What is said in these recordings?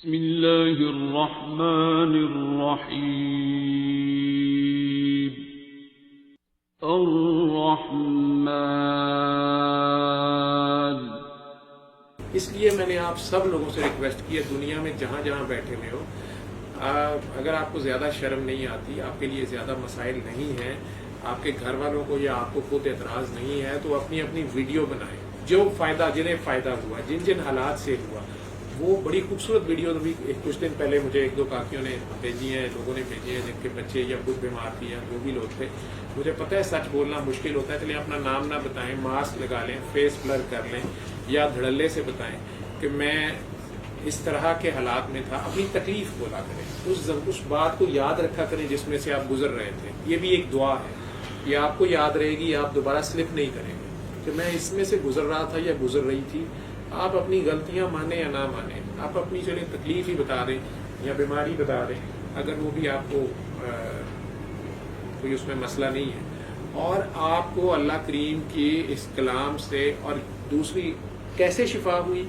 بسم اللہ الرحمن الرحیم الرحمن۔ اس لیے میں نے آپ سب لوگوں سے ریکویسٹ کی ہے، دنیا میں جہاں جہاں بیٹھے ہوئے ہو، اگر آپ کو زیادہ شرم نہیں آتی، آپ کے لیے زیادہ مسائل نہیں ہیں، آپ کے گھر والوں کو یا آپ کو خود اعتراض نہیں ہے، تو اپنی اپنی ویڈیو بنائیں جو فائدہ جنہیں فائدہ ہوا، جن جن حالات سے ہوا۔ وہ بڑی خوبصورت ویڈیو بھی کچھ دن پہلے مجھے ایک دو کاکیوں نے بھیجی ہیں، لوگوں نے بھیجی ہیں جن کے بچے یا خود بیمار تھے یا جو بھی لوگ تھے۔ مجھے پتہ ہے سچ بولنا مشکل ہوتا ہے، چلیے اپنا نام نہ بتائیں، ماسک لگا لیں، فیس بلر کر لیں یا دھڑلے سے بتائیں کہ میں اس طرح کے حالات میں تھا، اپنی تکلیف بولا کریں، اس بات کو یاد رکھا کریں جس میں سے آپ گزر رہے تھے۔ یہ بھی ایک دعا ہے، یہ آپ کو یاد رہے گی، آپ دوبارہ سلپ نہیں کریں گے کہ میں اس میں سے گزر رہا تھا یا گزر رہی تھی۔ آپ اپنی غلطیاں مانیں یا نہ مانیں، آپ اپنی چلیں تکلیف ہی بتا دیں یا بیماری بتا دیں، اگر وہ بھی آپ کو کوئی اس میں مسئلہ نہیں ہے، اور آپ کو اللہ کریم کی اس کلام سے اور دوسری کیسے شفا ہوئی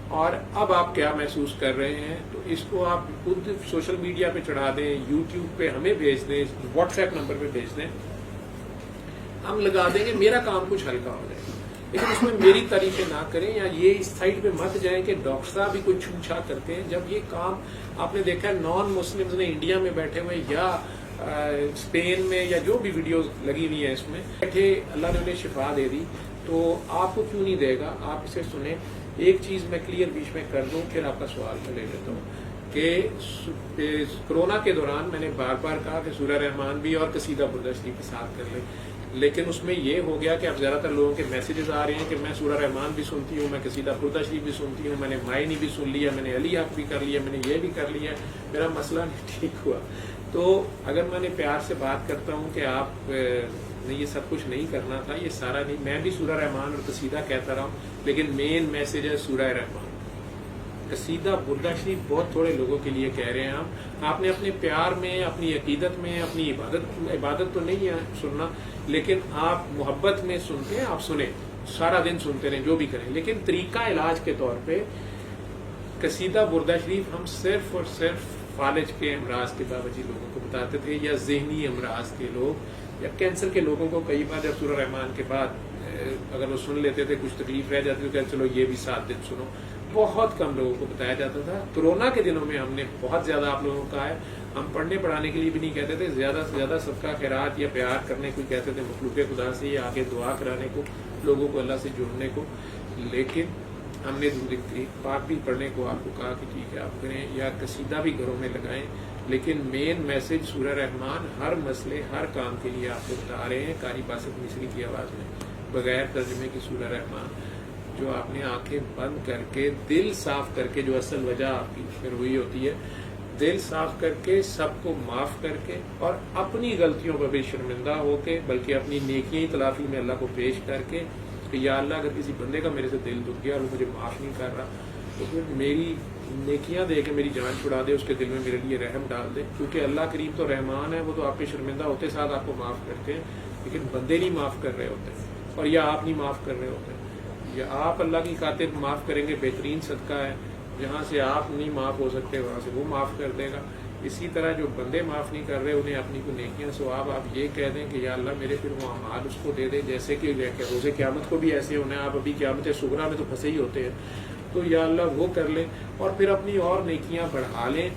اور اب آپ کیا محسوس کر رہے ہیں، تو اس کو آپ خود سوشل میڈیا پہ چڑھا دیں، یوٹیوب پہ ہمیں بھیج دیں، واٹس ایپ نمبر پہ بھیج دیں، ہم لگا دیں گے، میرا کام کچھ ہلکا ہو جائے گا۔ لیکن اس میں میری تعریفیں نہ کریں یا یہ اس سائٹ پہ مت جائیں کہ ڈاکٹر صاحب بھی کوئی چھو چھا کرتے ہیں۔ جب یہ کام آپ نے دیکھا ہے نان مسلمز نے انڈیا میں بیٹھے ہوئے یا اسپین میں یا جو بھی ویڈیوز لگی ہوئی ہیں اس میں بیٹھے، اللہ نے انہیں شفا دے دی، تو آپ کو کیوں نہیں دے گا؟ آپ اسے سنیں۔ ایک چیز میں کلیئر بیچ میں کر دوں، پھر آپ کا سوال میں لے لیتا ہوں کہ کورونا کے دوران میں نے بار بار کہا کہ سورہ رحمان بھی اور قصیدہ برد شریف کے ساتھ کر لیں، لیکن اس میں یہ ہو گیا کہ اب زیادہ تر لوگوں کے میسیجز آ رہے ہیں کہ میں سورہ رحمان بھی سنتی ہوں، میں قصیدہ برد شریف بھی سنتی ہوں، میں نے مائنی بھی سن لیا، میں نے علی حق بھی کر لیا، میں نے یہ بھی کر لیا، میرا مسئلہ نہیں ٹھیک ہوا۔ تو اگر میں نے پیار سے بات کرتا ہوں کہ آپ نے یہ سب کچھ نہیں کرنا تھا، یہ سارا نہیں، میں بھی سورہ رحمان اور قصیدہ کہتا رہا ہوں، لیکن مین میسیج ہے سورہ رحمان۔ قصیدہ بردہ شریف بہت تھوڑے لوگوں کے لیے کہہ رہے ہیں ہم۔ آپ نے اپنے پیار میں، اپنی عقیدت میں، اپنی عبادت تو نہیں ہے سننا، لیکن آپ محبت میں سنتے ہیں، آپ سنیں، سارا دن سنتے رہیں، جو بھی کریں، لیکن طریقہ علاج کے طور پہ قصیدہ بردہ شریف ہم صرف اور صرف فالج کے امراض کے باوجود لوگوں کو بتاتے تھے، یا ذہنی امراض کے لوگ یا کینسر کے لوگوں کو کئی بار جب سورہ رحمان کے بعد اگر وہ سن لیتے تھے کچھ تکلیف رہ جاتی تو کہ چلو یہ بھی 7 دن سنو، بہت کم لوگوں کو بتایا جاتا تھا۔ کورونا کے دنوں میں ہم نے بہت زیادہ آپ لوگوں کو کہا ہے، ہم پڑھنے پڑھانے کے لیے بھی نہیں کہتے تھے، زیادہ سے زیادہ صدقہ خیرات یا پیار کرنے کو کہتے تھے، مخلوق خدا سے یا آگے دعا کرانے کو، لوگوں کو اللہ سے جڑنے کو، لیکن ہم نے پاک بھی پڑھنے کو آپ کو کہا کہ ٹھیک ہے آپ کریں، یا قصیدہ بھی گھروں میں لگائیں، لیکن مین میسج سورہ رحمان ہر مسئلے ہر کام کے لیے آپ کو بتا رہے ہیں، قاری باسط مصری کی آواز میں، بغیر ترجمے کی سورہ رحمان، جو آپ نے آنکھیں بند کر کے دل صاف کر کے، جو اصل وجہ آپ کی پھر وہی ہوتی ہے، دل صاف کر کے سب کو معاف کر کے اور اپنی غلطیوں پر بھی شرمندہ ہو کے، بلکہ اپنی نیکیاں تلافی میں اللہ کو پیش کر کے کہ یا اللہ اگر کسی بندے کا میرے سے دل دکھ گیا اور وہ مجھے معاف نہیں کر رہا، تو پھر میری نیکیاں دے کے میری جان چھڑا دے، اس کے دل میں میرے لیے رحم ڈال دے، کیونکہ اللہ کریم تو رحمان ہے، وہ تو آپ کے شرمندہ ہوتے ساتھ آپ کو معاف کرتے ہیں، لیکن بندے نہیں معاف کر رہے ہوتے، اور یا آپ نہیں معاف کر رہے ہوتے، یا آپ اللہ کی خاطر معاف کریں گے، بہترین صدقہ ہے، جہاں سے آپ نہیں معاف ہو سکتے وہاں سے وہ معاف کر دے گا۔ اسی طرح جو بندے معاف نہیں کر رہے انہیں اپنی کو نیکیاں ثواب آپ یہ کہہ دیں کہ یا اللہ میرے پھر وہ اعمال اس کو دے دے، جیسے کہ روز قیامت کو بھی ایسے ہونا ہے، آپ ابھی قیامت صغریٰ میں تو پھنسے ہی ہوتے ہیں، تو یا اللہ وہ کر لیں، اور پھر اپنی اور نیکیاں بڑھا لیں۔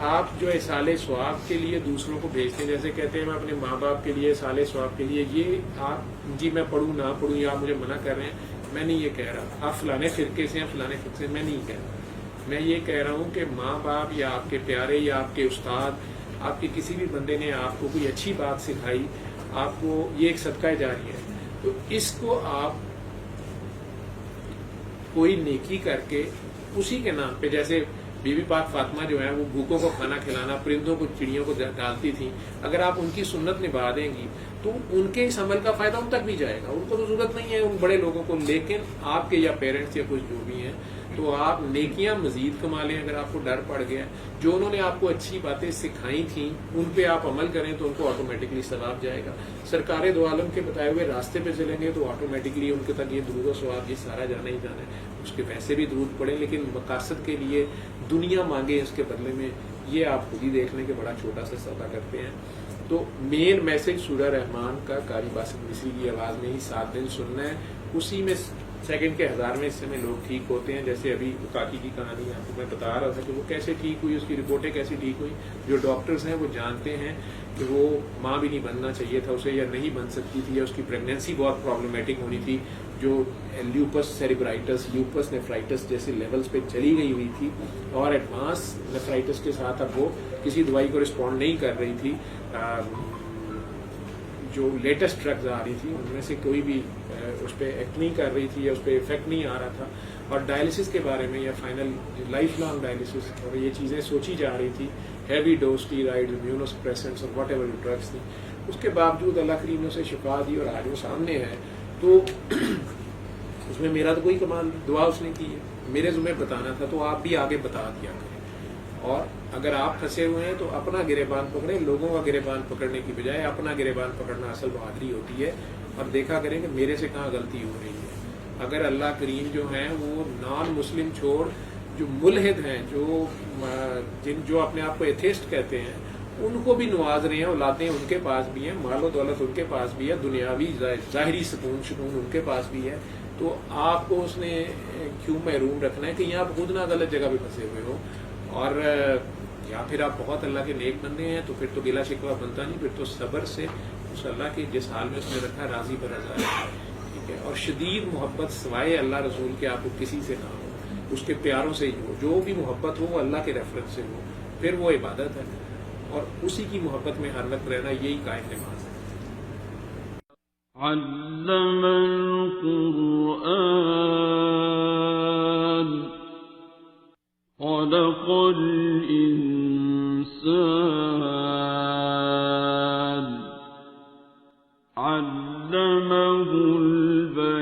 آپ جو اصالِ ثواب کے لیے دوسروں کو بھیجتے ہیں، جیسے کہتے ہیں میں اپنے ماں باپ کے لیے اصالِ ثواب کے لیے، یہ آپ جی میں پڑھوں نہ پڑھوں یا آپ مجھے منع کر رہے ہیں، میں نہیں یہ کہہ رہا، آپ فلانے فرقے سے ہیں فلانے فرقے سے، میں نہیں کہہ رہا، میں یہ کہہ رہا ہوں کہ ماں باپ یا آپ کے پیارے یا آپ کے استاد، آپ کے کسی بھی بندے نے آپ کو کوئی اچھی بات سکھائی، آپ کو یہ ایک صدقہ جاری ہے، تو اس کو آپ کوئی نیکی کر کے اسی کے نام پہ، جیسے بی بی پاک فاطمہ جو ہے وہ بھوکوں کو کھانا کھلانا، پرندوں کو چڑیوں کو ڈالتی تھیں، اگر آپ ان کی سنت نبھا دیں گی تو ان کے اس عمل کا فائدہ ان تک بھی جائے گا، ان کو تو ضرورت نہیں ہے ان بڑے لوگوں کو، لیکن آپ کے یا پیرنٹس یا کچھ جو بھی ہیں تو آپ نیکیاں مزید کما لیں اگر آپ کو ڈر پڑ گیا. جو انہوں نے آپ کو اچھی باتیں سکھائی تھیں ان پہ آپ عمل کریں تو ان کو آٹومیٹکلی ثواب جائے گا. سرکار دو عالم کے بتائے ہوئے راستے پہ چلیں گے تو آٹومیٹکلی ان کے تک یہ درود و ثواب یہ سارا جانا ہی جانا ہے. اس کے ویسے بھی درود پڑیں لیکن مقاصد کے لیے دنیا مانگے اس کے بدلے میں, یہ آپ خود ہی دیکھ لیں کہ بڑا چھوٹا سا سودا کرتے ہیں. تو مین میسج سورہ رحمان کا قاری باسط مصری کی آواز میں ہی 7 دن سننا ہے. اسی میں سیکنڈ کے 1000ویں حصے میں لوگ ٹھیک ہوتے ہیں. جیسے ابھی کاکی کی کہانی آپ کو میں بتا رہا تھا کہ وہ کیسے ٹھیک ہوئی, اس کی رپورٹیں کیسے ٹھیک ہوئی. جو ڈاکٹرز ہیں وہ جانتے ہیں کہ وہ ماں بھی نہیں بننا چاہیے تھا اسے, یا نہیں بن سکتی تھی, یا اس کی پریگنینسی بہت پرابلمٹک ہونی تھی, جو لیوپس سیریبرائٹس, لیوپس نیفرائٹس جیسے لیولز پہ چلی گئی ہوئی تھی, اور ایڈوانس نیفرائٹس کے ساتھ اب وہ کسی دوائی کو رسپونڈ نہیں کر رہی تھی. جو لیٹسٹ ڈرگز آ رہی تھی ان میں سے کوئی بھی اس پہ ایکٹ نہیں کر رہی تھی یا اس پہ افیکٹ نہیں آ رہا تھا. اور ڈائلسس کے بارے میں یا فائنل لائف لانگ ڈائلسس اور یہ چیزیں سوچی جا رہی تھی, ہیوی ڈوز اسٹیرائڈز, امیونوسپریسنٹس اور واٹ ایور ڈرگس تھیں. اس کے باوجود اللہ کریم نے اسے شفا دی اور آج وہ سامنے ہے. تو اس میں میرا تو کوئی کمال نہیں, دعا اس نے کی ہے, میرے ذمہ بتانا تھا تو آپ بھی آگے بتا دیا کریں. اور اگر آپ پھنسے ہوئے ہیں تو اپنا گریبان پکڑیں, لوگوں کا گریبان پکڑنے کی بجائے اپنا گریبان پکڑنا اصل بہادری ہوتی ہے. اور دیکھا کریں کہ میرے سے کہاں غلطی ہو رہی ہے. اگر اللہ کریم جو ہیں وہ نان مسلم چھوڑ جو ملحد ہیں, جو اپنے آپ کو ایتھیسٹ کہتے ہیں, ان کو بھی نواز رہے ہیں, اولادیں ان کے پاس بھی ہیں, مال و دولت ان کے پاس بھی ہے, دنیاوی ظاہری شکون ان کے پاس بھی ہے, تو آپ کو اس نے کیوں محروم رکھنا ہے کہ یہاں آپ خود نہ غلط جگہ پہ پھنسے ہوئے ہو. اور یا پھر آپ بہت اللہ کے نیک بندے ہیں تو پھر تو گلا شکوہ بنتا نہیں, پھر تو صبر سے اس اللہ کے جس حال میں اس نے رکھا راضی برضا ہے, ٹھیک ہے. اور شدید محبت سوائے اللہ رسول کے آپ کو کسی سے نہ ہو, اس کے پیاروں سے ہی ہو. جو بھی محبت ہو وہ اللہ کے ریفرنس سے ہو, پھر وہ عبادت ہے. اور اسی کی محبت میں ہر وقت رہنا یہی قائم نماز ہے. علم القرآن خلق الإنسان علمه البيان